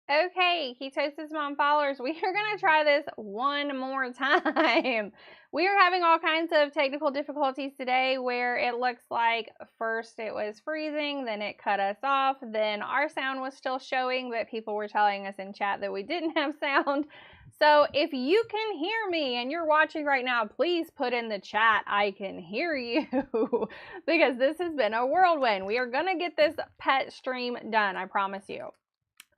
Okay, Ketosis Mom followers, we are going to try this one more time. We are having all kinds of technical difficulties today where it looks like first it was freezing, then it cut us off, then our sound was still showing, but people were telling us in chat that we didn't have sound. So if you can hear me and you're watching right now, please put in the chat, I can hear you, because this has been a whirlwind. We are going to get this pet stream done, I promise you.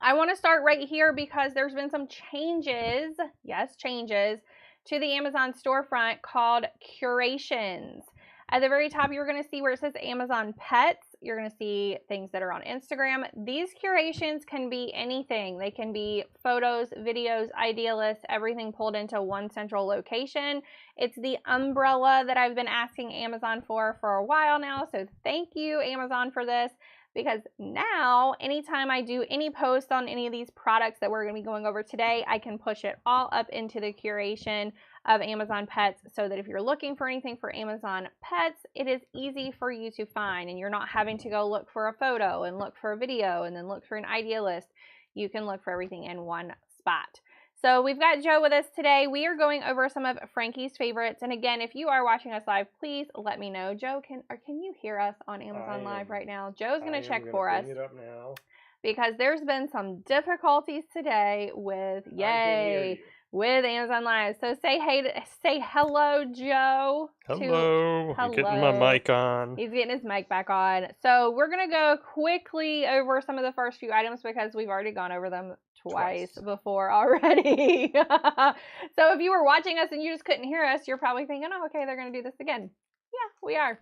I want to start right here because there's been some changes, yes, changes, to the Amazon storefront called Curations. At the very top, you're going to see where it says Amazon Pets. You're going to see things that are on Instagram. These curations can be anything. They can be photos, videos, idea lists, everything pulled into one central location. It's the umbrella that I've been asking Amazon for a while now, so thank you, Amazon, for this. Because now, anytime I do any post on any of these products that we're going to be going over today, I can push it all up into the curation of Amazon Pets so that if you're looking for anything for Amazon Pets, it is easy for you to find and you're not having to go look for a photo and look for a video and then look for an idea list. You can look for everything in one spot. So we've got Joe with us today. We are going over some of Frankie's favorites. And again, if you are watching us live, please let me know. Joe, can you hear us on Amazon Live right now? Joe's going to check for us. Bring it up now. Because there's been some difficulties today with, yay, with Amazon Live. So say hello, Joe. Hello. I'm getting my mic on. He's getting his mic back on. So we're going to go quickly over some of the first few items because we've already gone over them twice before already. So if you were watching us and you just couldn't hear us, you're probably thinking, oh, okay, they're going to do this again. Yeah, we are.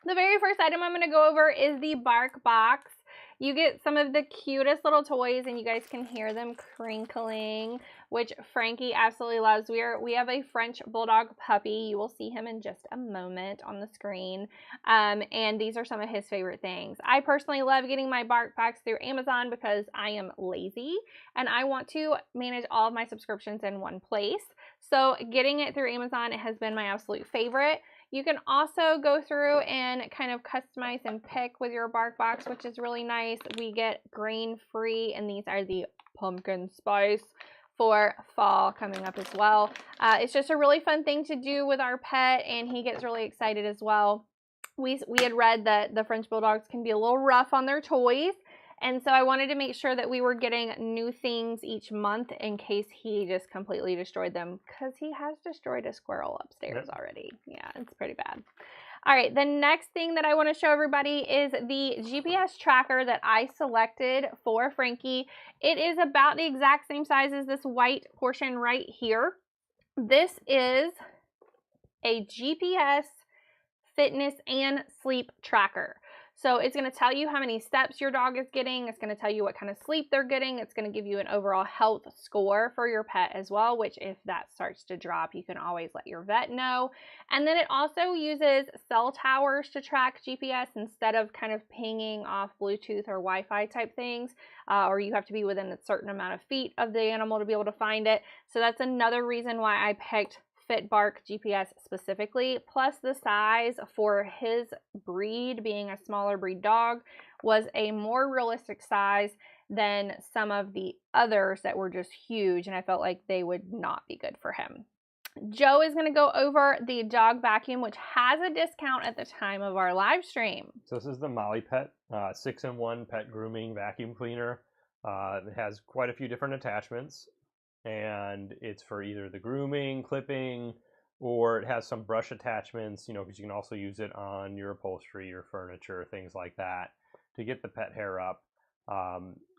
The very first item I'm going to go over is the Bark Box. You get some of the cutest little toys and you guys can hear them crinkling, which Frankie absolutely loves. We have a French Bulldog puppy. You will see him in just a moment on the screen. And these are some of his favorite things. I personally love getting my Bark Box through Amazon because I am lazy and I want to manage all of my subscriptions in one place. So getting it through Amazon has been my absolute favorite. You can also go through and kind of customize and pick with your Bark Box, which is really nice. We get grain-free, and these are the pumpkin spice for fall coming up as well. It's just a really fun thing to do with our pet, and he gets really excited as well. We had read that the French Bulldogs can be a little rough on their toys, and so I wanted to make sure that we were getting new things each month in case he just completely destroyed them, because he has destroyed a squirrel upstairs already. Yeah, it's pretty bad. All right, the next thing that I want to show everybody is the GPS tracker that I selected for Frankie. It is about the exact same size as this white portion right here. This is a GPS fitness and sleep tracker. So it's going to tell you how many steps your dog is getting. It's going to tell you what kind of sleep they're getting. It's going to give you an overall health score for your pet as well, which if that starts to drop, you can always let your vet know. And then it also uses cell towers to track GPS instead of kind of pinging off Bluetooth or Wi-Fi type things, or you have to be within a certain amount of feet of the animal to be able to find it. So that's another reason why I picked FitBark GPS specifically, plus the size for his breed, being a smaller breed dog, was a more realistic size than some of the others that were just huge, and I felt like they would not be good for him. Joe is going to go over the dog vacuum, which has a discount at the time of our live stream. So this is the Molly Pet 6-in-1 pet grooming vacuum cleaner. It has quite a few different attachments, and it's for either the grooming, clipping, or it has some brush attachments, you know, because you can also use it on your upholstery, your furniture, things like that to get the pet hair up.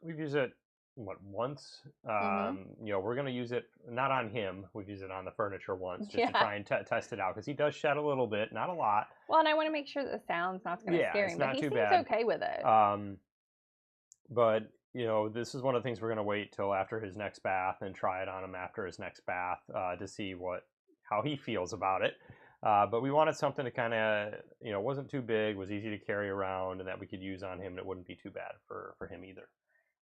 We've used it once. You know, we're going to use it not on him. We've used it on the furniture once just to try and test it out, because he does shed a little bit, not a lot. Well, and I want to make sure that the sound's not going to scare him, but he seems okay with it. But you know, this is one of the things we're going to wait till after his next bath and try it on him after his next bath to see how he feels about it. But we wanted something to kind of, you know, wasn't too big, was easy to carry around, and that we could use on him, and it wouldn't be too bad for him either.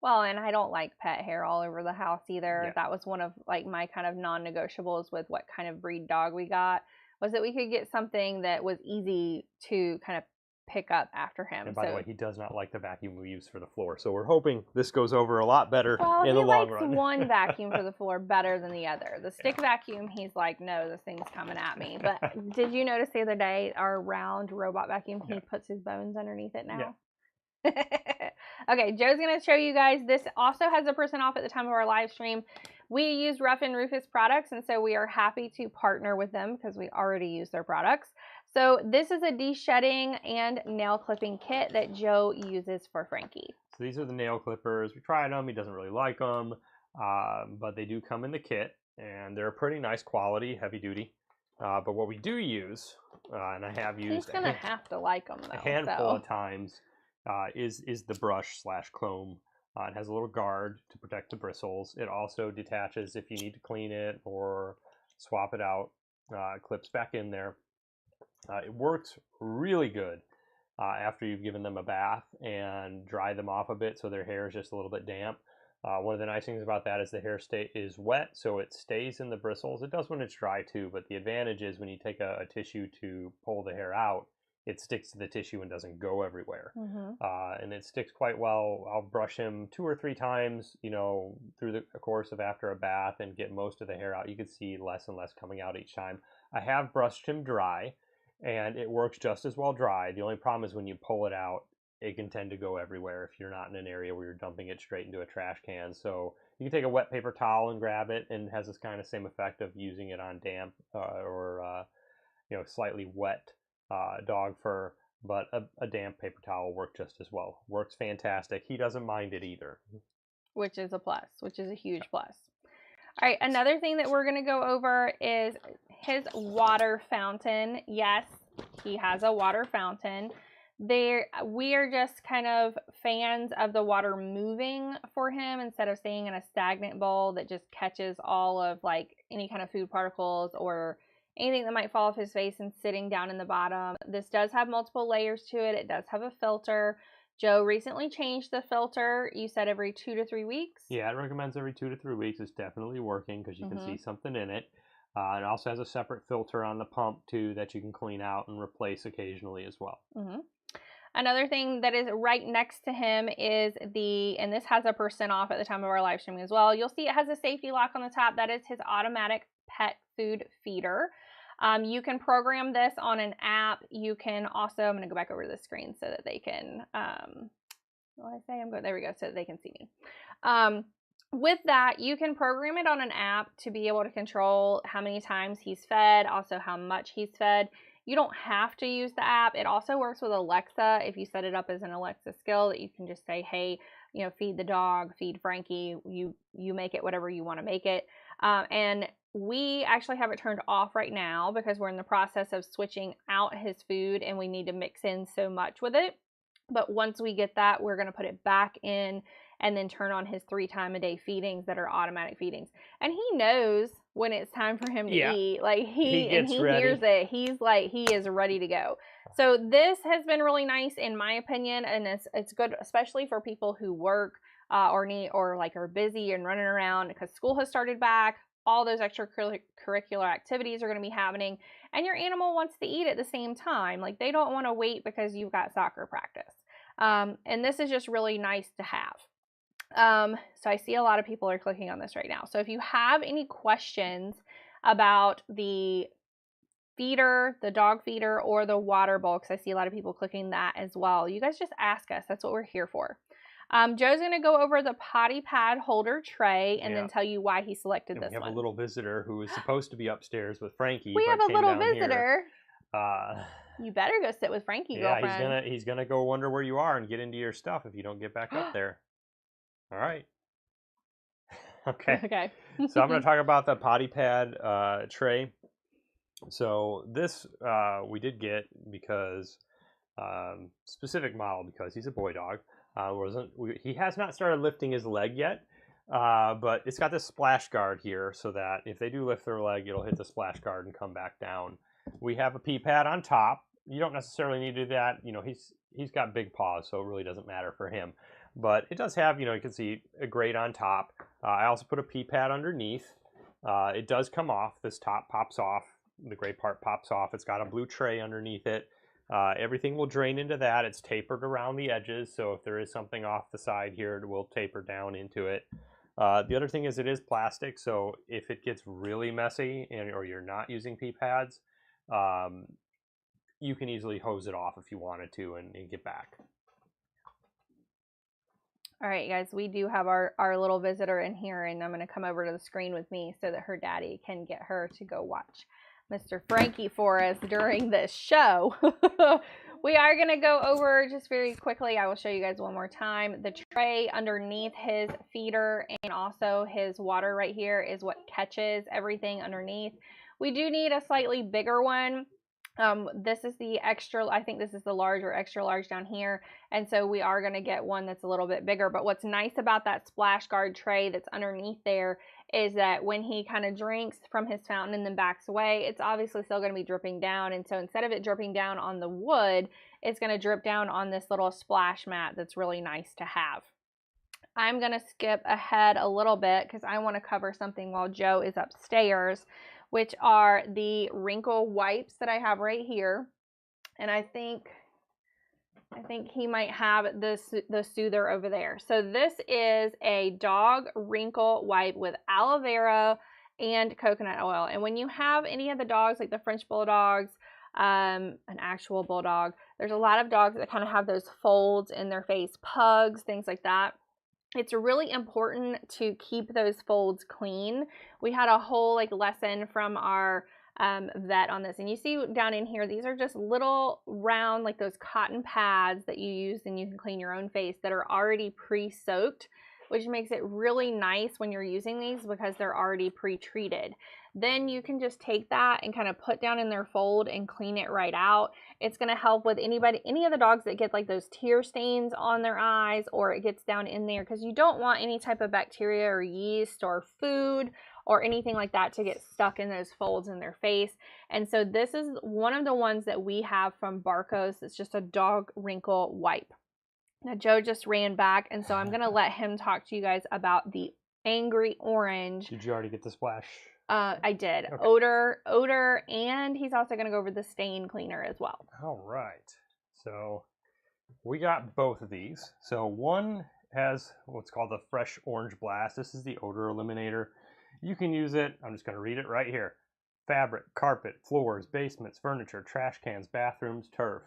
Well, and I don't like pet hair all over the house either. Yeah. That was one of like my kind of non-negotiables with what kind of breed dog we got, was that we could get something that was easy to kind of pick up after him. And by the way, he does not like the vacuum we use for the floor. So we're hoping this goes over a lot better in the long run. He likes one vacuum for the floor better than the other. The stick vacuum, he's like, no, this thing's coming at me. But did you notice the other day, our round robot vacuum, he puts his bones underneath it now? Yeah. Okay, Joe's going to show you guys. This also has a % off at the time of our live stream. We use Ruff and Rufus products, and so we are happy to partner with them because we already use their products. So this is a de-shedding and nail clipping kit that Joe uses for Frankie. So these are the nail clippers. We tried them. He doesn't really like them, but they do come in the kit, and they're pretty nice quality, heavy duty. But what we do use, and I have used... He's going to have to like them, though. A handful of times is the brush / comb. It has a little guard to protect the bristles. It also detaches if you need to clean it or swap it out. Clips back in there. It works really good after you've given them a bath and dry them off a bit so their hair is just a little bit damp. One of the nice things about that is the hair is wet, so it stays in the bristles. It does when it's dry too, but the advantage is when you take a tissue to pull the hair out, it sticks to the tissue and doesn't go everywhere. And it sticks quite well. I'll brush him 2 or 3 times, through the course of after a bath and get most of the hair out. You can see less and less coming out each time. I have brushed him dry, and it works just as well dry. The only problem is when you pull it out, it can tend to go everywhere if you're not in an area where you're dumping it straight into a trash can. So you can take a wet paper towel and grab it, and it has this kind of same effect of using it on damp or slightly wet dog fur, but a damp paper towel will work just as well. Works fantastic. He doesn't mind it either. Which is a plus, which is a huge plus. All right, another thing that we're going to go over is his water fountain. Yes, he has a water fountain. We are just kind of fans of the water moving for him instead of staying in a stagnant bowl that just catches all of like any kind of food particles or anything that might fall off his face and sitting down in the bottom. This does have multiple layers to it. It does have a filter. Joe recently changed the filter. You said every 2 to 3 weeks? Yeah, it recommends every 2 to 3 weeks. It's definitely working because you can see something in it. It also has a separate filter on the pump too that you can clean out and replace occasionally as well. Another thing that is right next to him is and this has a % off at the time of our live streaming as well. You'll see it has a safety lock on the top. That is his automatic pet food feeder. You can program this on an app. You can also, I'm going to go back over the screen so that they can, there we go, so that they can see me. With that, you can program it on an app to be able to control how many times he's fed, also how much he's fed. You don't have to use the app. It also works with Alexa if you set it up as an Alexa skill that you can just say, hey, feed the dog, feed Frankie. You make it whatever you want to make it. And we actually have it turned off right now because we're in the process of switching out his food and we need to mix in so much with it. But once we get that, we're going to put it back in and then turn on his 3-time-a-day feedings that are automatic feedings. And he knows when it's time for him to eat. Like he hears it. He's like, he is ready to go. So this has been really nice in my opinion. And it's good, especially for people who work or are busy and running around because school has started back. All those extracurricular activities are going to be happening and your animal wants to eat at the same time. Like they don't want to wait because you've got soccer practice. And this is just really nice to have. So I see a lot of people are clicking on this right now. So if you have any questions about the feeder, the dog feeder, or the water bowl, because I see a lot of people clicking that as well, you guys just ask us. That's what we're here for. Joe's going to go over the potty pad holder tray and then tell you why he selected this one. We have a little visitor who is supposed to be upstairs with Frankie. We have a little visitor. You better go sit with Frankie, girlfriend. He's gonna go wonder where you are and get into your stuff if you don't get back up there. All right. Okay. So I'm going to talk about the potty pad tray. So this we did get because specific model because he's a boy dog. He has not started lifting his leg yet, but it's got this splash guard here so that if they do lift their leg, it'll hit the splash guard and come back down. We have a pee pad on top. You don't necessarily need to do that. He's got big paws, so it really doesn't matter for him. But it does have, you can see a grate on top. I also put a pee pad underneath. It does come off. This top pops off. The gray part pops off. It's got a blue tray underneath it. Everything will drain into that. It's tapered around the edges, so if there is something off the side here, it will taper down into it. The other thing is it is plastic, so if it gets really messy or you're not using pee pads, you can easily hose it off if you wanted to and get back. All right, guys, we do have our little visitor in here, and I'm going to come over to the screen with me so that her daddy can get her to go watch Mr. Frankie for us during this show. We are going to go over just very quickly. I will show you guys one more time. The tray underneath his feeder and also his water right here is what catches everything underneath. We do need a slightly bigger one. This is the extra, I think this is the large or extra large down here. And so we are going to get one that's a little bit bigger. But what's nice about that splash guard tray that's underneath there is that when he kind of drinks from his fountain and then backs away, it's obviously still going to be dripping down. And so instead of it dripping down on the wood, it's going to drip down on this little splash mat that's really nice to have. I'm going to skip ahead a little bit because I want to cover something while Joe is upstairs, which are the wrinkle wipes that I have right here. And I think he might have the soother over there. So this is a dog wrinkle wipe with aloe vera and coconut oil. And when you have any of the dogs, like the French bulldogs, an actual bulldog, there's a lot of dogs that kind of have those folds in their face, pugs, things like that. It's really important to keep those folds clean. We had a whole lesson from our vet on this, and you see down in here, these are just little round, like those cotton pads that you use and you can clean your own face that are already pre-soaked, which makes it really nice when you're using these because they're already pre-treated. Then you can just take that and kind of put down in their fold and clean it right out. It's going to help with any of the dogs that get like those tear stains on their eyes, or it gets down in there, because you don't want any type of bacteria or yeast or food or anything like that to get stuck in those folds in their face. And so this is one of the ones that we have from Barkos. It's just a dog wrinkle wipe. Now Joe just ran back, and so I'm going to let him talk to you guys about the Angry Orange. Did you already get the splash? I did. Okay. Odor, and he's also going to go over the stain cleaner as well. All right. So we got both of these. So one has what's called the Fresh Orange Blast. This is the odor eliminator. You can use it. I'm just going to read it right here. Fabric, carpet, floors, basements, furniture, trash cans, bathrooms, turf.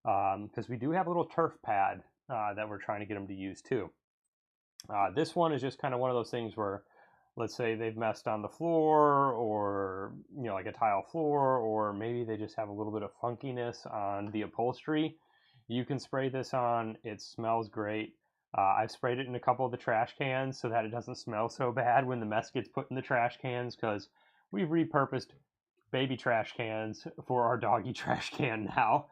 Because we do have a little turf pad that we're trying to get them to use too. This one is just kind of one of those things where, let's say they've messed on the floor, or like a tile floor, or maybe they just have a little bit of funkiness on the upholstery. You can spray this on. It smells great. I've sprayed it in a couple of the trash cans so that it doesn't smell so bad when the mess gets put in the trash cans, because we've repurposed baby trash cans for our doggy trash can now.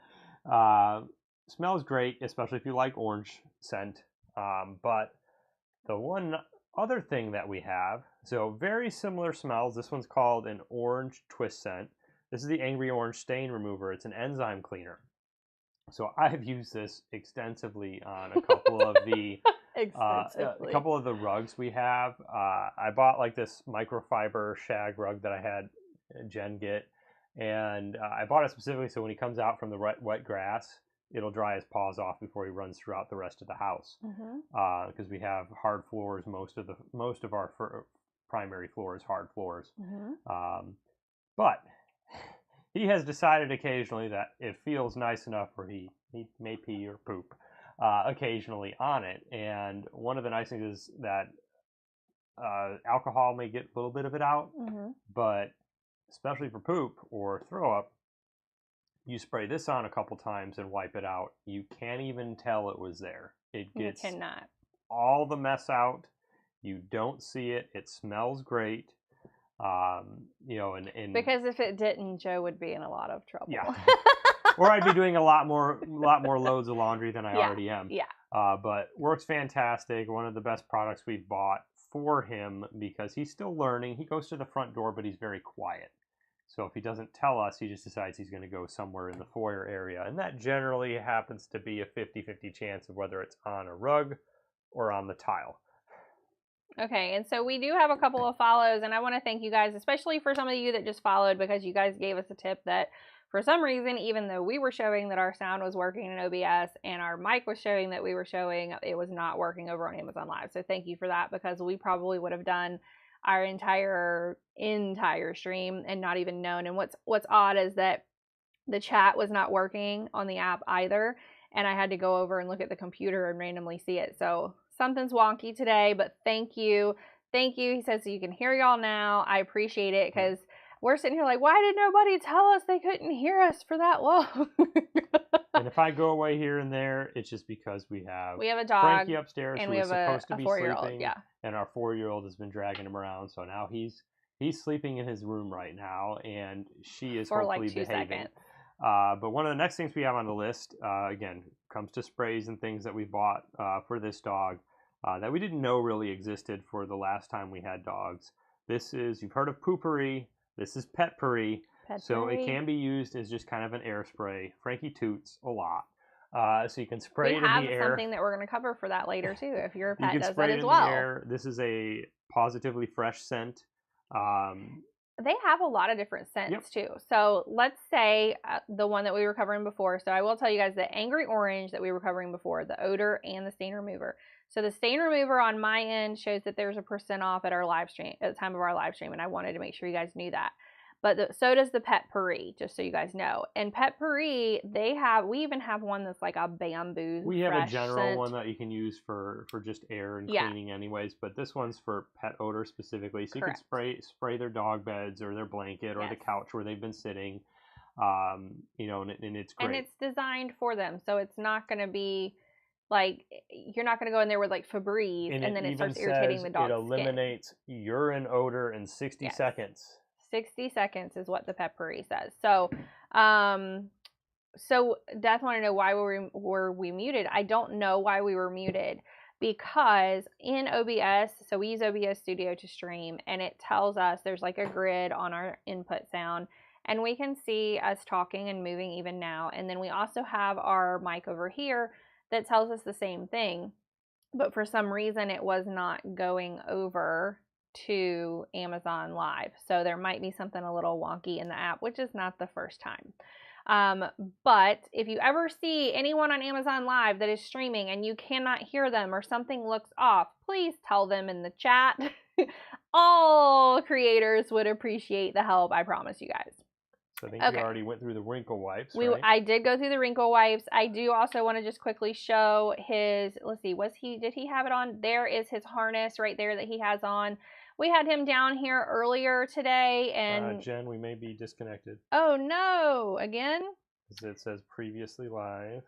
Smells great, especially if you like orange scent. But the one other thing that we have, so very similar smells. This one's called an orange twist scent. This is the Angry Orange Stain Remover. It's an enzyme cleaner. So I've used this extensively on a couple of the a couple of the rugs we have. I bought like this microfiber shag rug that I had Jen get, and I bought it specifically so when he comes out from the wet grass, it'll dry his paws off before he runs throughout the rest of the house. Because we have hard floors. Most of our primary floor is hard floors. But he has decided occasionally that it feels nice enough where he may pee or poop occasionally on it. And one of the nice things is that alcohol may get a little bit of it out, but especially for poop or throw up, you spray this on a couple times and wipe it out. You can't even tell it was there. It gets all the mess out. You don't see it. It smells great. And because if it didn't, Joe would be in a lot of trouble. Yeah. Or I'd be doing a lot more loads of laundry than I already am. Yeah. But works fantastic. One of the best products we've bought for him, because he's still learning. He goes to the front door, but he's very quiet. So if he doesn't tell us, he just decides he's going to go somewhere in the foyer area. And that generally happens to be a 50-50 chance of whether it's on a rug or on the tile. Okay, and so we do have a couple of follows, and I want to thank you guys, especially for some of you that just followed, because you guys gave us a tip that for some reason, even though we were showing that our sound was working in OBS and our mic was showing that we were showing, it was not working over on Amazon Live. So thank you for that, because we probably would have done our entire stream and not even known. And what's odd is that the chat was not working on the app either, and I had to go over and look at the computer and randomly see it. So something's wonky today, but thank you. He says, so you can hear y'all now. I appreciate it, because we're sitting here like, why did nobody tell us they couldn't hear us for that long? And if I go away here and there, it's just because we have a dog, Frankie upstairs and who we is have supposed to a be 4-year-old, sleeping, yeah. and our 4-year-old has been dragging him around. So now he's sleeping in his room right now, and she is for hopefully like 2 behaving. seconds. But one of the next things we have on the list, again, comes to sprays and things that we bought for this dog that we didn't know really existed for the last time we had dogs. This is, you've heard of Poopery. This is Petpourri. So it can be used as just kind of an air spray. Frankie toots a lot. So you can spray it in the air. We have something that we're going to cover for that later too, if your pet does spray that it as in well. The air. This is a positively fresh scent. They have a lot of different scents too. So let's say the one that we were covering before. So I will tell you guys the Angry Orange that we were covering before, the odor and the stain remover. So the stain remover on my end shows that there's a % off at our live stream, at the time of our live stream, and I wanted to make sure you guys knew that. But so does the Petpourri, just so you guys know. And Petpourri, we even have one that's like a bamboo. We have a general scent. one that you can use for just air and cleaning anyways, but this one's for pet odor specifically. So Correct. You can spray their dog beds or their blanket or the couch where they've been sitting. And it's great. And it's designed for them, so it's not going to be like, you're not going to go in there with like Febreze and then it starts irritating the dog's skin. It eliminates urine odor in 60 seconds. 60 seconds is what the Petpourri says. So, so Death wanted to know why were we muted. I don't know why we were muted, because in OBS, so we use OBS Studio to stream, and it tells us there's like a grid on our input sound, and we can see us talking and moving even now. And then we also have our mic over here that tells us the same thing, but for some reason it was not going over to Amazon Live. So there might be something a little wonky in the app, which is not the first time. But if you ever see anyone on Amazon Live that is streaming and you cannot hear them or something looks off, please tell them in the chat. All creators would appreciate the help, I promise you guys. So I think you already went through the wrinkle wipes, right? I did go through the wrinkle wipes. I do also want to just quickly show his, let's see, did he have it on? There is his harness right there that he has on. We had him down here earlier today, and Jen, we may be disconnected. Oh no, again? It says previously live.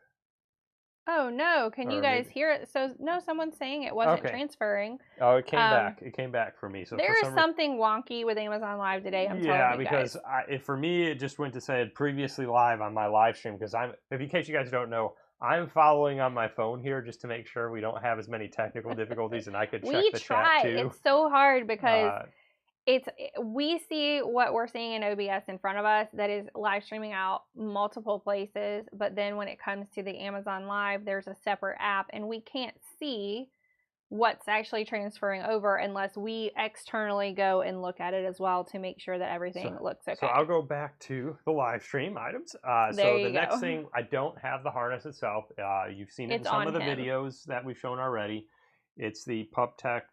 Oh no, can you guys hear it? So no, someone's saying it wasn't transferring. Oh, it came back. It came back for me. So there is something wonky with Amazon Live today. I'm telling you guys. Because for me, it just went to say previously live on my live stream, because in case you guys don't know, I'm following on my phone here just to make sure we don't have as many technical difficulties, and I could check the chat too. It's so hard because we see what we're seeing in OBS in front of us that is live streaming out multiple places, but then when it comes to the Amazon Live, there's a separate app, and we can't see what's actually transferring over unless we externally go and look at it as well to make sure that everything looks okay. So I'll go back to the live stream items. So the next thing, I don't have the harness itself. You've seen it in some of the videos that we've shown already. It's the PupTech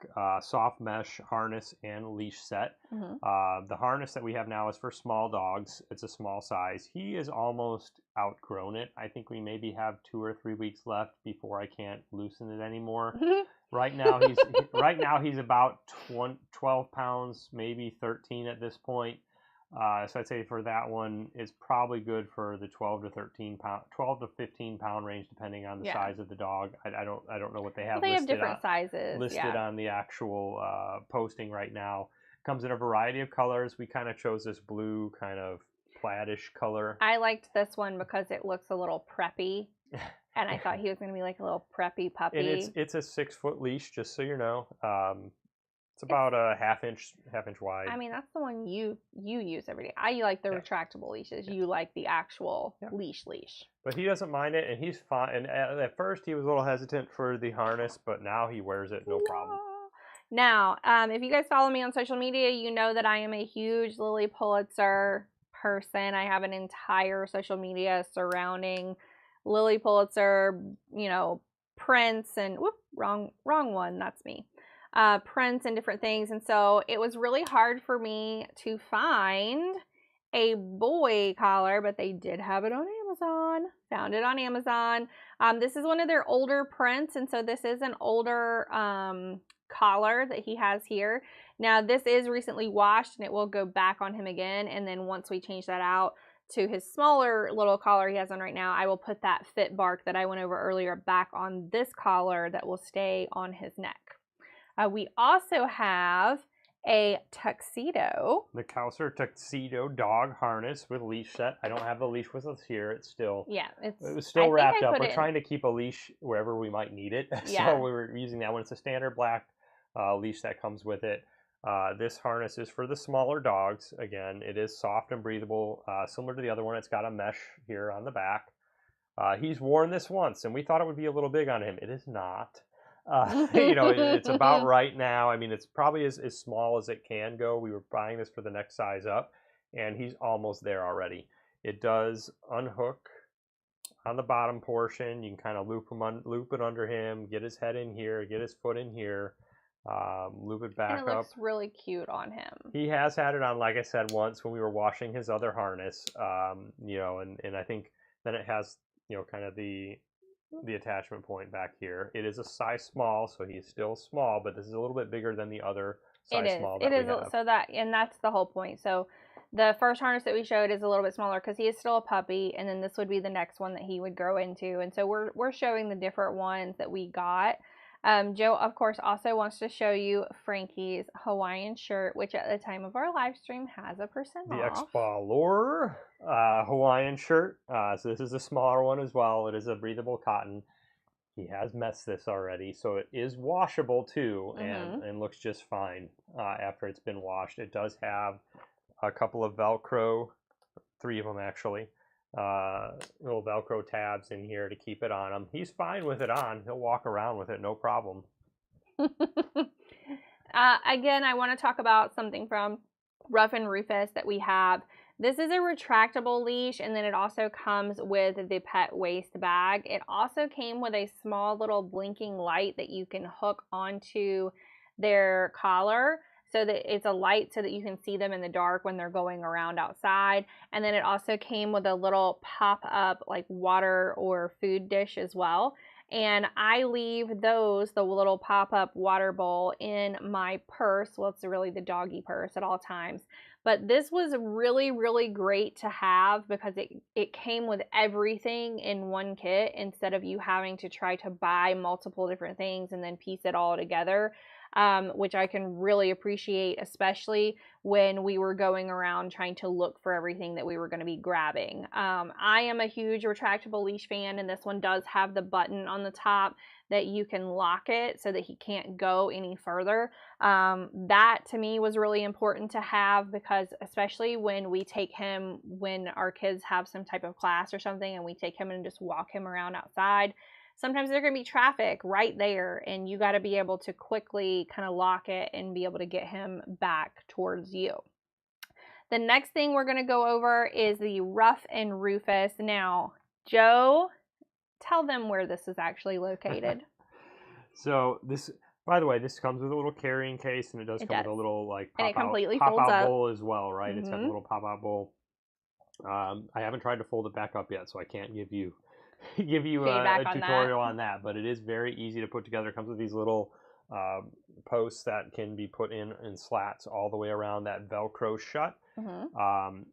soft mesh harness and leash set. The harness that we have now is for small dogs. It's a small size. He is almost outgrown it. I think we maybe have 2 or 3 weeks left before I can't loosen it anymore. Right now he's about 12 pounds, maybe 13 at this point. So I'd say for that one, it's probably good for the 12 to 15 pound range, depending on the size of the dog. I don't know what they have. They have different sizes listed on the actual posting right now. Comes in a variety of colors. We kind of chose this blue kind of plaidish color. I liked this one because it looks a little preppy. And I thought he was going to be like a little preppy puppy. And it's a 6-foot leash, just so you know. It's about a half inch wide. I mean, that's the one you use every day. I like the retractable leashes. You like the actual leash. But he doesn't mind it, and he's fine. And at first, he was a little hesitant for the harness, but now he wears it no problem. Now, if you guys follow me on social media, you know that I am a huge Lily Pulitzer person. I have an entire social media surrounding Lily Pulitzer, you know, prints and wrong one, that's me. Prints and different things. And so it was really hard for me to find a boy collar, but they did have it on Amazon. Found it on Amazon. This is one of their older prints, and so this is an older collar that he has here. Now this is recently washed and it will go back on him again, and then once we change that out to his smaller little collar he has on right now, I will put that fit bark that I went over earlier back on this collar that will stay on his neck. We also have a tuxedo. The Cowser tuxedo dog harness with leash set. I don't have the leash with us here. It's still it was still wrapped up. We're trying to keep a leash wherever we might need it. So we were using that one. It's a standard black leash that comes with it. This harness is for the smaller dogs. Again, it is soft and breathable, similar to the other one. It's got a mesh here on the back. He's worn this once, and we thought it would be a little big on him. It is not. You know, it's about right now. I mean, it's probably as small as it can go. We were buying this for the next size up, and he's almost there already. It does unhook on the bottom portion. You can kind of loop it under him, get his head in here, get his foot in here, loop it back up. And it looks really cute on him. He has had it on, like I said, once when we were washing his other harness. You know, and I think then it has, you know, kind of the attachment point back here. It is a size small, so he's still small, but this is a little bit bigger than the other size small that we have. So that's the whole point. So the first harness that we showed is a little bit smaller because he is still a puppy, and then this would be the next one that he would grow into. And so we're showing the different ones that we got. Joe, of course, also wants to show you Frankie's Hawaiian shirt, which at the time of our live stream has a % the off. Explorer Hawaiian shirt. So this is a smaller one as well. It is a breathable cotton. He has messed this already, so it is washable too, and looks just fine after it's been washed. It does have a couple of Velcro, 3 of them actually, little Velcro tabs in here to keep it on him. He's fine with it on. He'll walk around with it, no problem. Again, I want to talk about something from Ruff and Rufus that we have. This is a retractable leash, and then it also comes with the pet waste bag. It also came with a small little blinking light that you can hook onto their collar, so that it's a light so that you can see them in the dark when they're going around outside. And then it also came with a little pop-up like water or food dish as well. And I leave those, the little pop-up water bowl, in my purse. Well, it's really the doggy purse at all times. But this was really, really great to have because it came with everything in one kit instead of you having to try to buy multiple different things and then piece it all together. Which I can really appreciate, especially when we were going around trying to look for everything that we were going to be grabbing. I am a huge retractable leash fan, and this one does have the button on the top that you can lock it so that he can't go any further. That to me was really important to have because especially when we take him, when our kids have some type of class or something and we take him and just walk him around outside, sometimes there's going to be traffic right there, and you got to be able to quickly kind of lock it and be able to get him back towards you. The next thing we're going to go over is the Ruff and Rufus. Now, Joe, tell them where this is actually located. So this, by the way, this comes with a little carrying case, and it does come with a little like pop-out bowl as well, right? It's got a little pop-out bowl. I haven't tried to fold it back up yet, so I can't give you a tutorial on that, but it is very easy to put together. It comes with these little posts that can be put in slats all the way around that Velcro shut.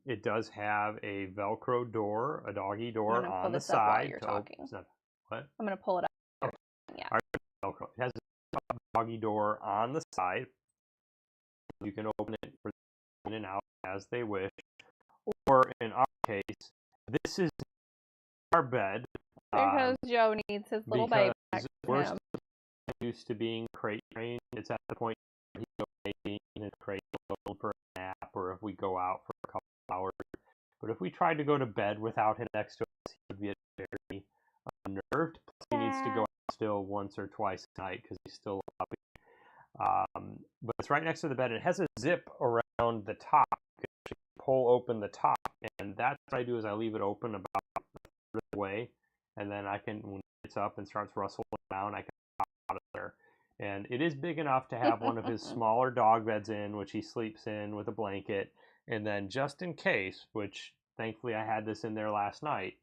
It does have a Velcro door, a doggy door on the side. You're talking. What? I'm going to pull it up. Okay. Yeah. Velcro. It has a doggy door on the side. You can open it for in and out as they wish. Or in our case, this is our bed. Because Joe needs his little baby back we're used to being crate trained. It's at the point where he's okay in a crate for a nap or if we go out for a couple hours. But if we tried to go to bed without him next to us, he would get very unnerved. He needs to go out still once or twice a night because he's still a puppy. But it's right next to the bed. It has a zip around the top. You can pull open the top, and that's what I do is I leave it open about the way, and then I can, when it gets up and starts rustling around, I can pop out of there. And it is big enough to have one of his smaller dog beds in, which he sleeps in with a blanket, and then just in case, which thankfully I had this in there last night,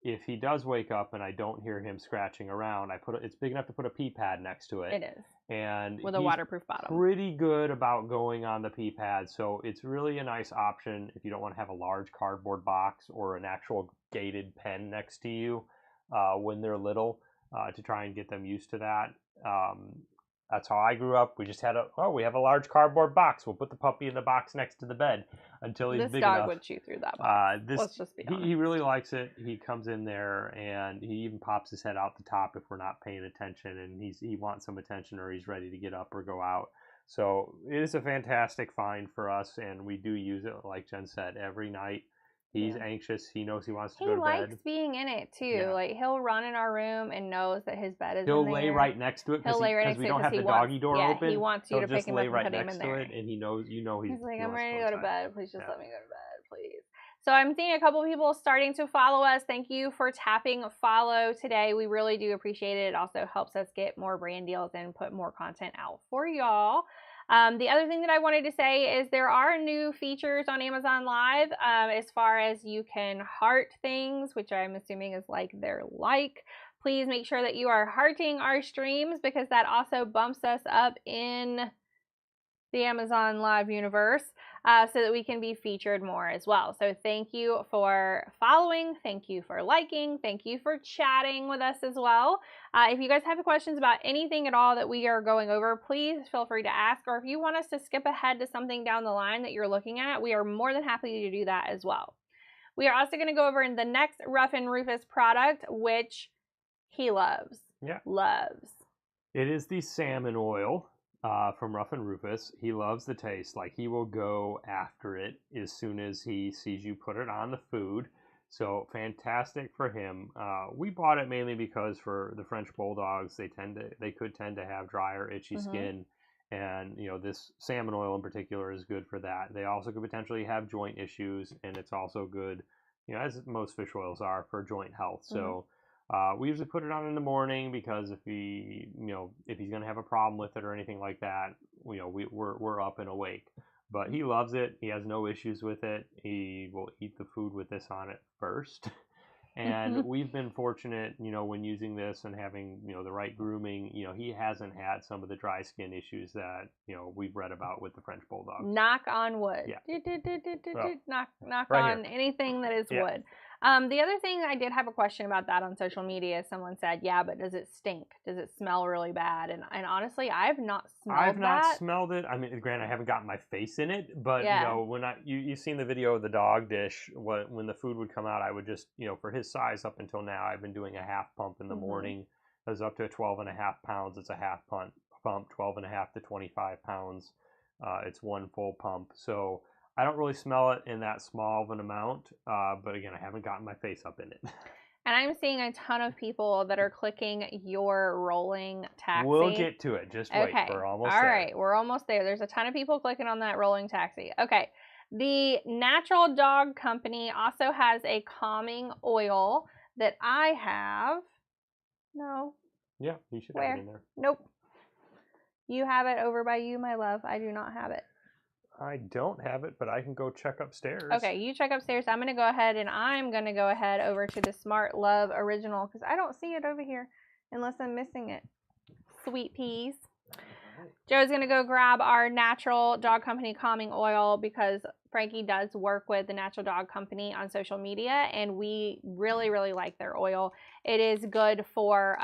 if he does wake up and I don't hear him scratching around, it's big enough to put a pee pad next to it. It is. And with a waterproof bottom. Pretty good about going on the pee pad, so it's really a nice option if you don't want to have a large cardboard box or an actual gated pen next to you when they're little, to try and get them used to that. That's how I grew up. We just had we have a large cardboard box. We'll put the puppy in the box next to the bed until he's big enough. This dog would chew through that box. Let's just be honest. He really likes it. He comes in there and he even pops his head out the top if we're not paying attention, and he wants some attention or he's ready to get up or go out. So it is a fantastic find for us, and we do use it, like Jen said, every night. He's anxious. He knows he wants to go to bed. He likes being in it too. Yeah. Like he'll run in our room and knows that his bed is in there. He'll lay right next to it because we don't have the doggy door open. He wants you to pick him up and put him in there. And he knows, he's like, I'm ready to go to bed. Please just let me go to bed, please. So I'm seeing a couple people starting to follow us. Thank you for tapping follow today. We really do appreciate it. It also helps us get more brand deals and put more content out for y'all. The other thing that I wanted to say is there are new features on Amazon Live as far as you can heart things, which I'm assuming is like their like. Please make sure that you are hearting our streams because that also bumps us up in the Amazon Live universe so that we can be featured more as well. So thank you for following. Thank you for liking. Thank you for chatting with us as well. If you guys have questions about anything at all that we are going over, please feel free to ask. Or if you want us to skip ahead to something down the line that you're looking at, we are more than happy to do that as well. We are also going to go over in the next Ruffin Rufus product, which he loves. Yeah. Loves. It is the salmon oil. From Ruffin Rufus. He loves the taste. Like, he will go after it as soon as he sees you put it on the food. So fantastic for him. We bought it mainly because for the French Bulldogs, they could tend to have drier, itchy skin, and this salmon oil in particular is good for that. They also could potentially have joint issues, and it's also good, as most fish oils are, for joint health. So. We usually put it on in the morning because if he's going to have a problem with it or anything like that, we're up and awake. But he loves it. He has no issues with it. He will eat the food with this on it first. And we've been fortunate, when using this and having, the right grooming, he hasn't had some of the dry skin issues that, we've read about with the French Bulldogs. Knock on wood. Yeah. Knock right on here. anything that is wood. The other thing, I did have a question about that on social media. Someone said, yeah, but does it stink? Does it smell really bad? And honestly, I've not smelled that. I've not smelled it. I mean, granted, I haven't gotten my face in it, but, when you've seen the video of the dog dish, when the food would come out, I would just, for his size up until now, I've been doing a half pump in the morning. It was up to 12.5 pounds. It's a half pump, 12.5 to 25 pounds. It's one full pump. So I don't really smell it in that small of an amount, but again, I haven't gotten my face up in it. And I'm seeing a ton of people that are clicking your rolling taxi. We'll get to it. Just wait. We're almost there. All right. We're almost there. There's a ton of people clicking on that rolling taxi. Okay. The Natural Dog Company also has a calming oil that I have. No. Yeah, you should have it in there. Nope. You have it over by you, my love. I do not have it. I don't have it, but I can go check upstairs. Okay, you check upstairs. I'm going to go ahead over to the Smart Love Original because I don't see it over here unless I'm missing it. Sweet peas. Joe's going to go grab our Natural Dog Company Calming Oil because Frankie does work with the Natural Dog Company on social media, and we really, really like their oil. It is good for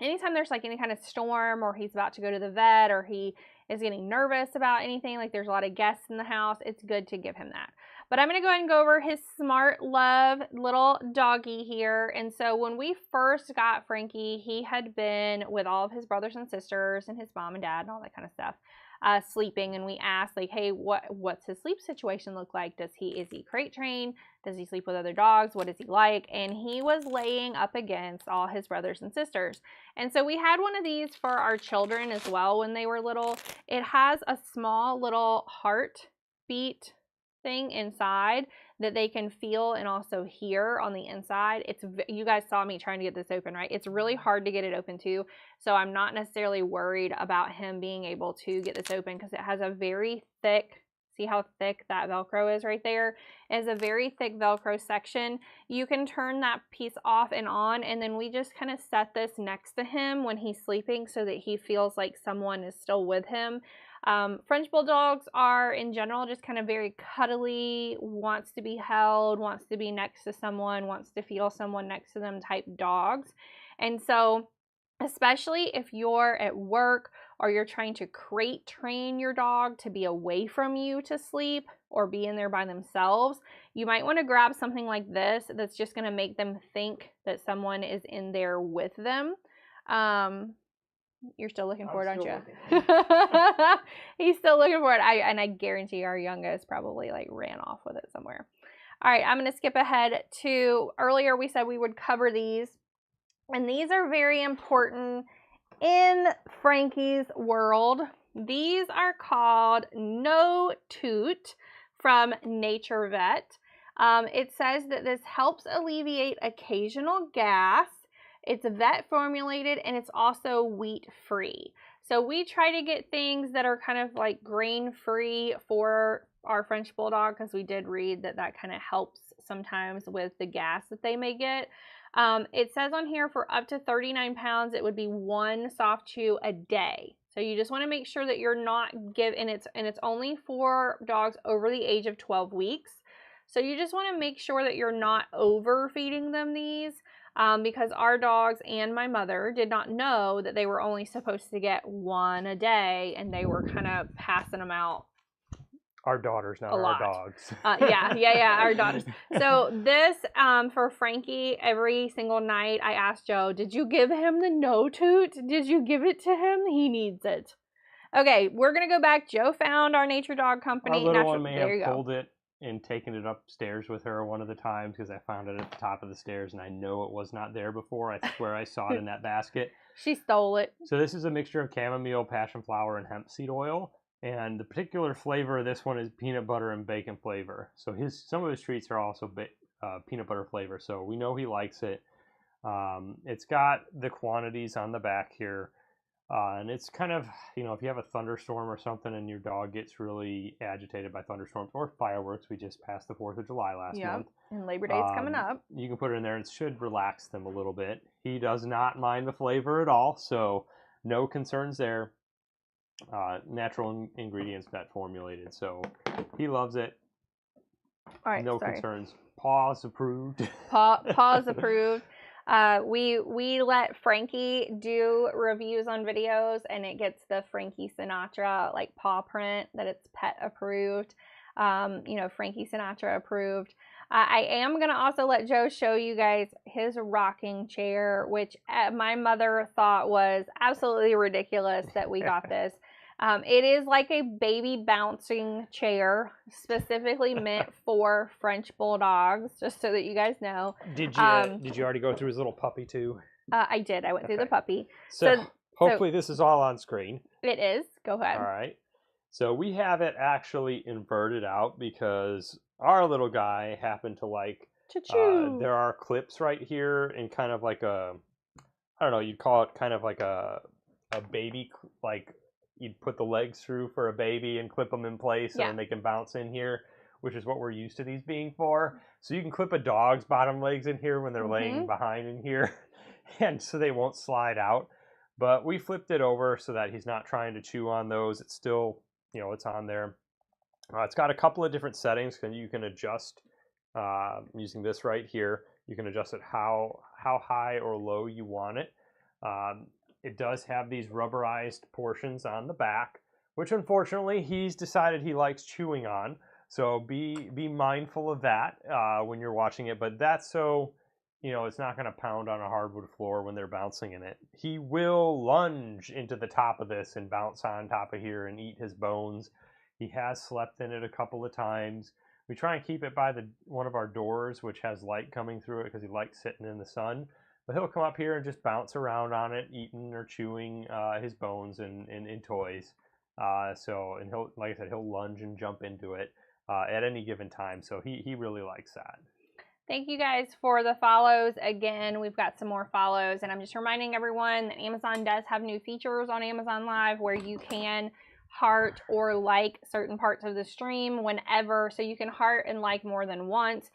anytime there's like any kind of storm or he's about to go to the vet or he is getting nervous about anything, like there's a lot of guests in the house, it's good to give him that. But I'm going to go ahead and go over his Smart Love little doggy here. And so when we first got Frankie, he had been with all of his brothers and sisters and his mom and dad and all that kind of stuff, sleeping. And we asked, like, hey, what's his sleep situation look like? Is he crate trained? Does he sleep with other dogs? What is he like? And he was laying up against all his brothers and sisters. And so we had one of these for our children as well when they were little. It has a small little heart beat thing inside that they can feel and also hear on the inside. You guys saw me trying to get this open, right? It's really hard to get it open too. So I'm not necessarily worried about him being able to get this open because it has a very thick, see how thick that Velcro is right there? It has a very thick Velcro section. You can turn that piece off and on, and then we just kind of set this next to him when he's sleeping so that he feels like someone is still with him. French Bulldogs are in general just kind of very cuddly, wants to be held, wants to be next to someone, wants to feel someone next to them type dogs. And so especially if you're at work or you're trying to crate train your dog to be away from you to sleep or be in there by themselves, you might want to grab something like this that's just going to make them think that someone is in there with them. You're still looking for it, aren't you? He's still looking for it. I guarantee our youngest probably like ran off with it somewhere. All right, I'm going to skip ahead to earlier we said we would cover these. And these are very important in Frankie's world. These are called No Toot from Nature Vet. It says that this helps alleviate occasional gas. It's vet formulated and it's also wheat free. So we try to get things that are kind of like grain free for our French Bulldog because we did read that that kind of helps sometimes with the gas that they may get. It says on here for up to 39 pounds, it would be 1 soft chew a day. So you just want to make sure that you're not and it's only for dogs over the age of 12 weeks. So you just want to make sure that you're not overfeeding them these. Because our dogs and my mother did not know that they were only supposed to get 1 a day, and they were kind of passing them out. Our daughters, not our dogs. Yeah, our daughters. So this, for Frankie, every single night I asked Joe, did you give him the No Toot? Did you give it to him? He needs it. Okay, we're going to go back. Joe found our Nature Dog Company. Our little one may have pulled it and taken it upstairs with her one of the times because I found it at the top of the stairs and I know it was not there before. I swear I saw it in that basket. She stole it. So this is a mixture of chamomile, passion flower, and hemp seed oil. And the particular flavor of this one is peanut butter and bacon flavor. So some of his treats are also peanut butter flavor. So we know he likes it. It's got the quantities on the back here. And it's kind of, if you have a thunderstorm or something and your dog gets really agitated by thunderstorms or fireworks, we just passed the 4th of July last month. And Labor Day is coming up. You can put it in there and it should relax them a little bit. He does not mind the flavor at all, so no concerns there. Natural ingredients, vet formulated, so he loves it. All right, concerns. Paws approved. Paws approved. We let Frankie do reviews on videos, and it gets the Frankie Sinatra like paw print that it's pet approved. Frankie Sinatra approved. I am going to also let Joe show you guys his rocking chair, which my mother thought was absolutely ridiculous that we got this. It is like a baby bouncing chair, specifically meant for French Bulldogs, just so that you guys know. Did you already go through his little puppy too? I did. I went through the puppy. So hopefully this is all on screen. It is. Go ahead. All right. So we have it actually inverted out because our little guy happened to like. There are clips right here and kind of like I don't know, you'd call it kind of like a baby, like you'd put the legs through for a baby and clip them in place and they can bounce in here, which is what we're used to these being for. So you can clip a dog's bottom legs in here when they're laying behind in here, and so they won't slide out. But we flipped it over so that he's not trying to chew on those. It's still, it's on there. It's got a couple of different settings and you can adjust using this right here. You can adjust it how high or low you want it. It does have these rubberized portions on the back, which unfortunately he's decided he likes chewing on. So be mindful of that when you're watching it. But that's so, it's not going to pound on a hardwood floor when they're bouncing in it. He will lunge into the top of this and bounce on top of here and eat his bones. He has slept in it a couple of times. We try and keep it by one of our doors, which has light coming through it because he likes sitting in the sun. But he'll come up here and just bounce around on it, eating or chewing his bones and toys. And he'll, like I said, he'll lunge and jump into it. at any given time. So he really likes that. Thank you guys for the follows. Again, we've got some more follows, and I'm just reminding everyone that Amazon does have new features on Amazon Live where you can heart or like certain parts of the stream whenever. So you can heart and like more than once.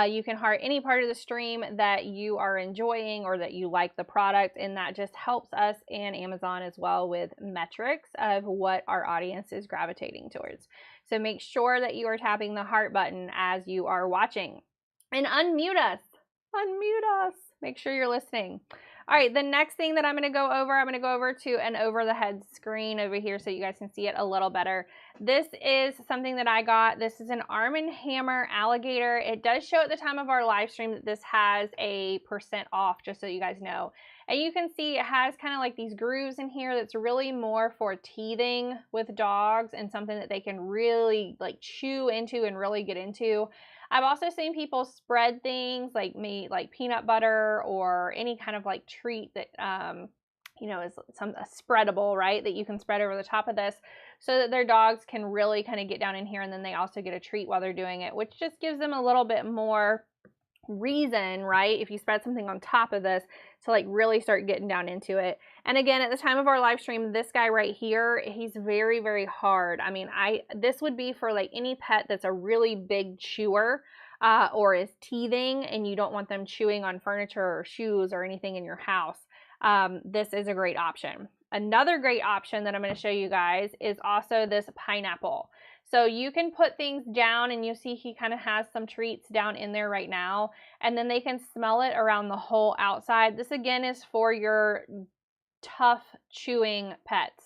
You can heart any part of the stream that you are enjoying or that you like the product, and that just helps us and Amazon as well with metrics of what our audience is gravitating towards. So make sure that you are tapping the heart button as you are watching. And unmute us. Unmute us. Make sure you're listening. All right, the next thing that I'm going to go over to an over-the-head screen over here so you guys can see it a little better. This is something that I got. This is an Arm & Hammer alligator. It does show at the time of our live stream that this has a % off, just so you guys know. And you can see it has kind of like these grooves in here that's really more for teething with dogs and something that they can really like chew into and really get into. I've also seen people spread things like peanut butter or any kind of like treat that, you know, is spreadable, right? That you can spread over the top of this so that their dogs can really kind of get down in here, and then they also get a treat while they're doing it, which just gives them a little bit more reason, right? If you spread something on top of this to like really start getting down into it. And again, at the time of our live stream, this guy right here, he's very, very hard. I mean, this would be for like any pet that's a really big chewer or is teething and you don't want them chewing on furniture or shoes or anything in your house. This is a great option. Another great option that I'm going to show you guys is also this pineapple. So you can put things down, and you see he kind of has some treats down in there right now, and then they can smell it around the whole outside. This again is for your tough chewing pets,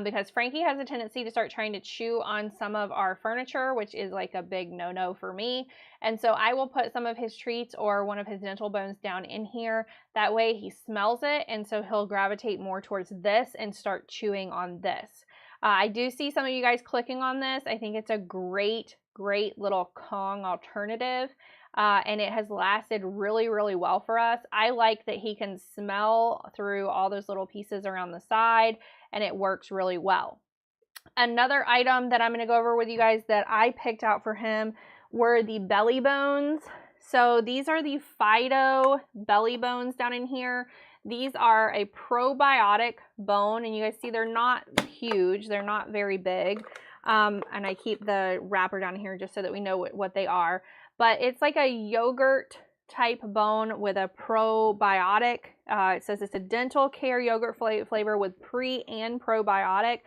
because Frankie has a tendency to start trying to chew on some of our furniture, which is like a big no-no for me. And so I will put some of his treats or one of his dental bones down in here. That way he smells it, and so he'll gravitate more towards this and start chewing on this. I do see some of you guys clicking on this. I think it's a great little Kong alternative, and it has lasted really, really well for us. I like that he can smell through all those little pieces around the side, and it works really well. Another item that I'm going to go over with you guys that I picked out for him were the belly bones. So these are the Fido belly bones down in here. These are a probiotic bone, and you guys see they're not huge. They're not very big. And I keep the wrapper down here just so that we know what they are. But it's like a yogurt type bone with a probiotic. It says it's a dental care yogurt flavor with pre and probiotic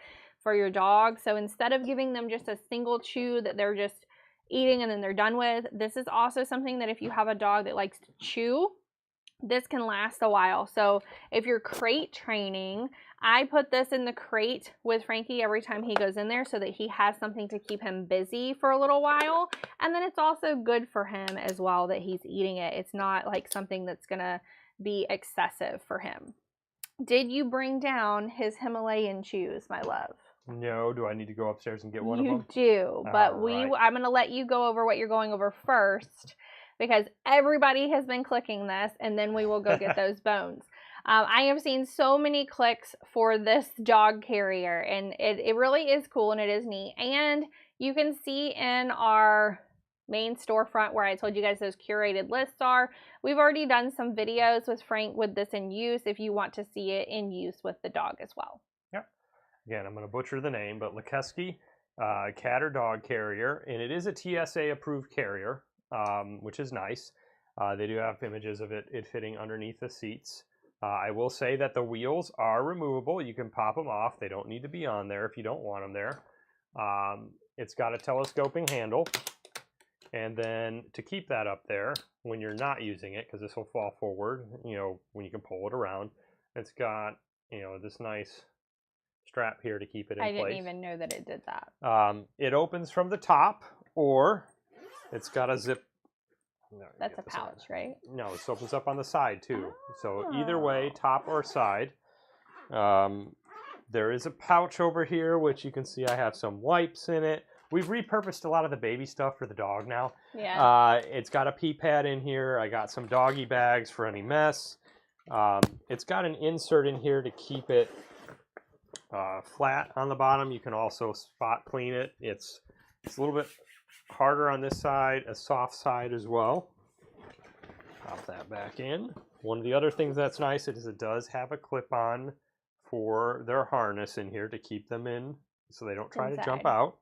for your dog. So instead of giving them just a single chew that they're just eating and then they're done with, this is also something that if you have a dog that likes to chew, this can last a while. So if you're crate training, I put this in the crate with Frankie every time he goes in there so that he has something to keep him busy for a little while. And then it's also good for him as well that he's eating it. It's not like something that's gonna be excessive for him. Did you bring down his Himalayan chews, my love? No. Do I need to go upstairs and get one of them? You do, but I'm gonna let you go over what you're going over first, because everybody has been clicking this, and then we will go get those bones. I have seen so many clicks for this dog carrier, and it really is cool, and it is neat. And you can see in our main storefront where I told you guys those curated lists are, we've already done some videos with Frank with this in use if you want to see it in use with the dog as well. Yep. Again, I'm going to butcher the name, but Lekesky cat or dog carrier, and it is a TSA approved carrier. Which is nice. They do have images of it fitting underneath the seats. I will say that the wheels are removable. You can pop them off. They don't need to be on there if you don't want them there. It's got a telescoping handle. And then to keep that up there when you're not using it, because this will fall forward, you know, when you can pull it around, it's got, you know, this nice strap here to keep it in place. I didn't even know that it did that. It opens from the top, or it's got a zip. No, that's a pouch, right? No, it opens up on the side too. So either way, top or side. There is a pouch over here, which you can see I have some wipes in it. We've repurposed a lot of the baby stuff for the dog now. Yeah. It's got a pee pad in here. I got some doggy bags for any mess. It's got an insert in here to keep it flat on the bottom. You can also spot clean it. It's a little bit harder on this side, a soft side as well. Pop that back in. One of the other things that's nice is it does have a clip-on for their harness in here to keep them in so they don't try to jump out.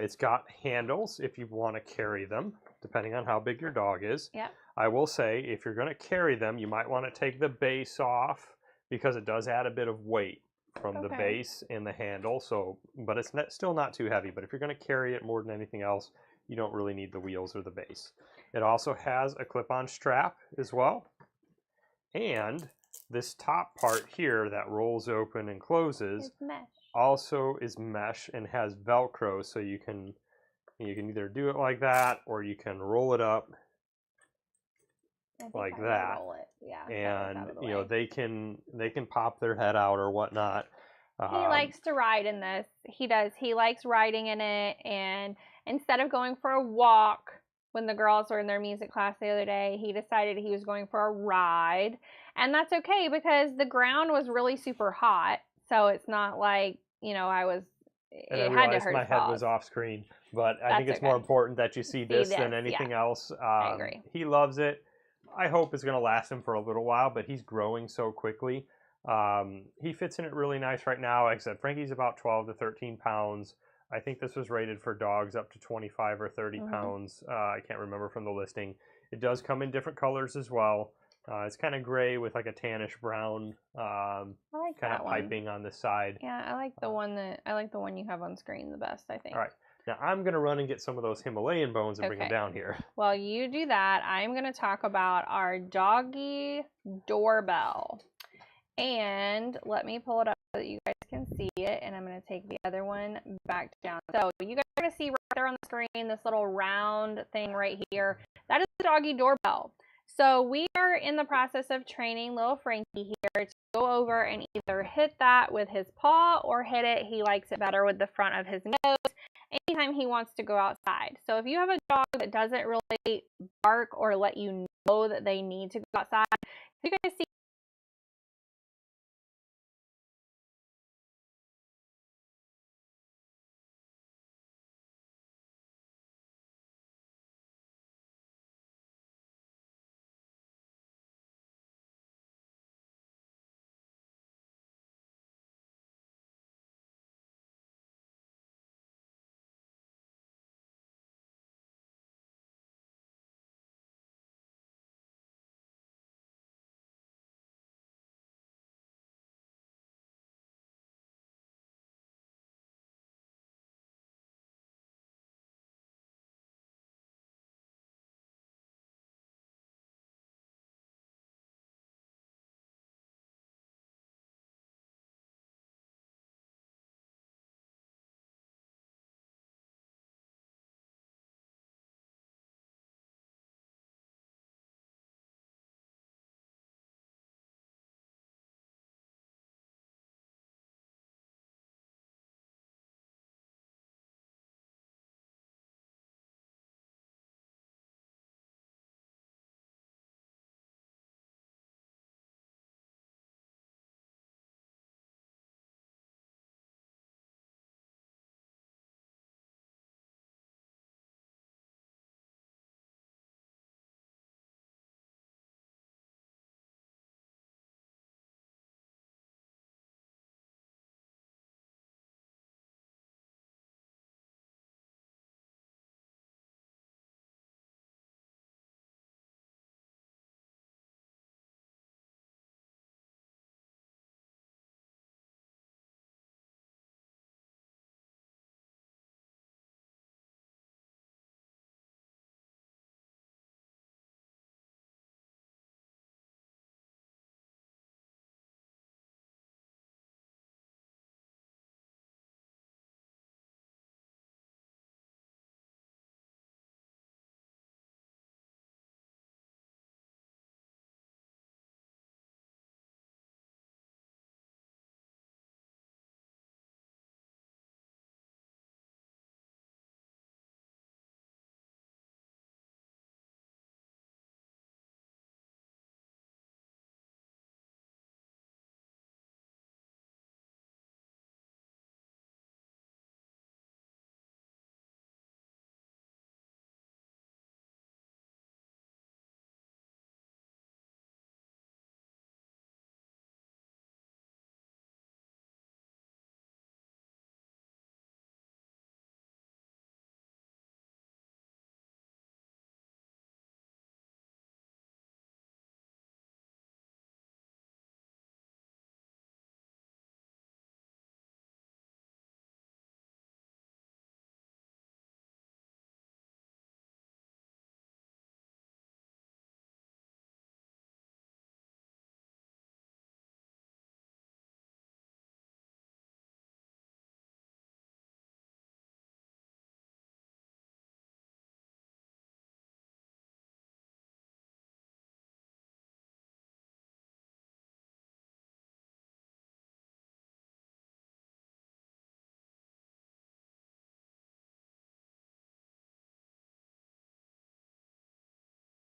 It's got handles if you want to carry them, depending on how big your dog is. Yep. I will say, if you're going to carry them, you might want to take the base off because it does add a bit of weight from the base and the handle. So, but it's still not too heavy. But if you're going to carry it more than anything else, you don't really need the wheels or the base. It also has a clip-on strap as well. And this top part here that rolls open and closes also is mesh and has Velcro, so you can either do it like that or you can roll it up like that. Yeah, and you know, they can pop their head out or whatnot. He likes to ride in this. He does. He likes riding in it, and instead of going for a walk when the girls were in their music class the other day, he decided he was going for a ride. And that's okay because the ground was really super hot. So it's not like, you know, it had to hurt my head was off screen, but I think it's more important that you see this than anything else. I agree. He loves it. I hope it's going to last him for a little while, but he's growing so quickly. He fits in it really nice right now. Like I said, Frankie's about 12 to 13 pounds. I think this was rated for dogs up to 25 or 30 pounds. I can't remember from the listing. It does come in different colors as well. It's kind of gray with like a tannish brown kind of piping on the side. Yeah, I like the one you have on screen the best, I think. All right. Now I'm going to run and get some of those Himalayan bones and bring them down here. While you do that, I'm going to talk about our doggy doorbell. And let me pull it up so that you guys can see it. And I'm going to take the other one back down. So you guys are going to see right there on the screen this little round thing right here. That is the doggy doorbell. So we are in the process of training little Frankie here to go over and either hit that with his paw or hit it. He likes it better with the front of his nose anytime he wants to go outside. So if you have a dog that doesn't really bark or let you know that they need to go outside, you guys see